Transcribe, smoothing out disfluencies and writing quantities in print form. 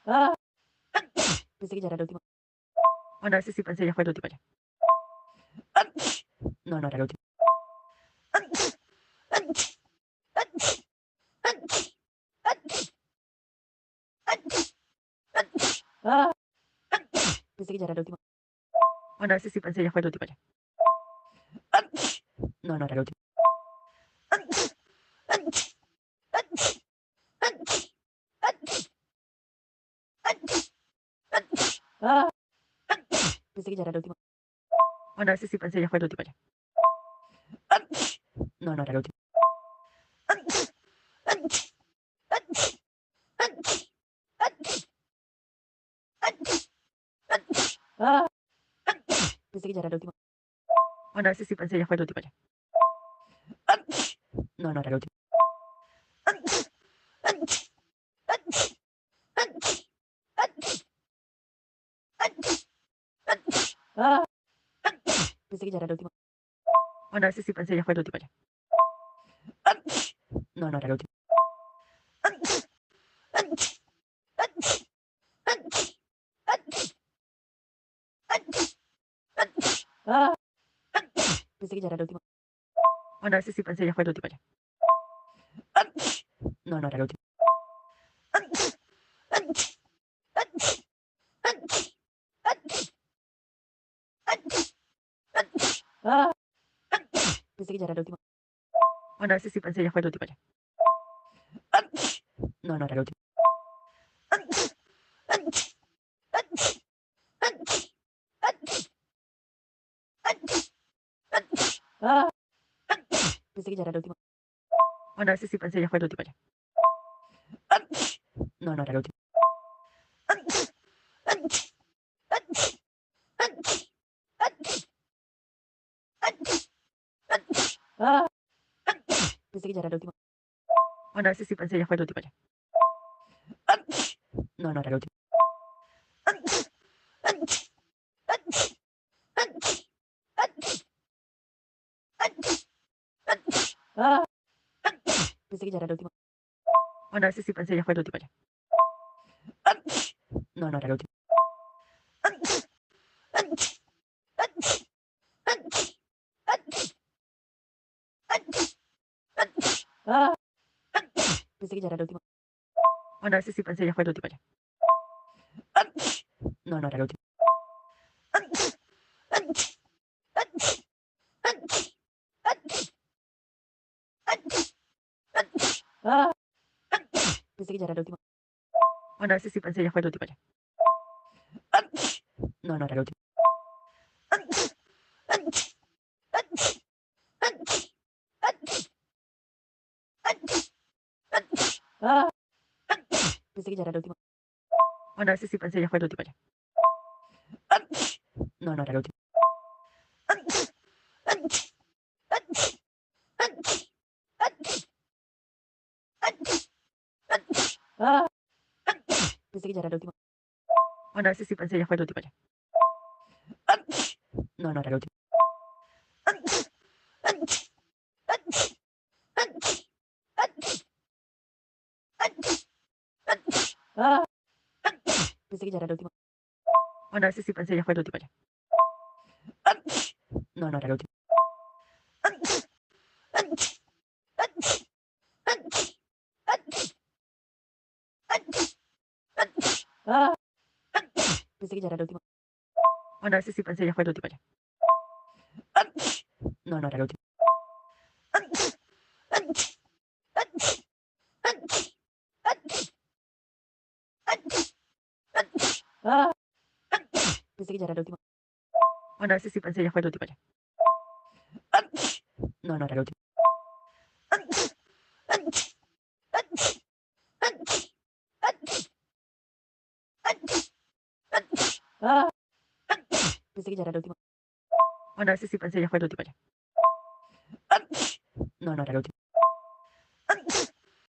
Ah, pensé que ya era el último. Bueno, ese sí pensé ya fue el último ya. No, no era el último. Ah, pensé que ya era el último. Bueno, ese sí pensé ya fue el último ya. No, no era el último. Ah, pensé que ya era el último. Bueno, ese sí pensé ya fue el último ya. No, no era el último. Ah, pensé que ya era el último. Bueno, ese sí pensé ya fue el último ya. No, no era el último. Ah, pensé que ya era el último. Bueno, ese sí pensé ya fue el último ya. No, no era el último. Ah, pensé que ya era el último. Bueno, ese sí pensé ya fue el último ya. No, no era el último. Ah, pensé que ya era el último. Bueno, ese sí pensé ya fue el último ya. No, no era el último. Ah, pensé que ya era el último. Bueno, ese sí pensé ya fue el último ya. No, no era el último. Ah, pensé que ya era el último. Bueno, ese sí pensé ya fue el último ya. No, no era el último. Ah, pensé que ya era el último. Bueno, ese sí pensé ya fue el último ya. No, no era el último. Ah, pensé que ya era el último. Bueno, ese sí pensé ya fue el último ya. No, no era el último. Ah, pensé que ya era el último. Bueno, ese sí pensé ya fue el último ya. No, no era el último. Ah, pensé que ya era el último. Bueno, ese sí pensé ya fue el último ya. No, no era el último. Ah, pensé que ya era el último. Bueno, ese sí pensé ya fue el último ya. No, no era el último. Ah, pensé que ya era el último. Bueno, ese sí pensé ya fue el último ya. No, no era el último. Ah, pensé que ya era el último. Bueno, ese sí pensé ya fue el último ya. No, no era el último. Ah, pensé que ya era el último. Bueno, ese sí pensé ya fue el último ya. No, no era el último. Ah, pensé que ya era el último. Bueno, ese sí pensé ya fue el último ya. No, no era el último.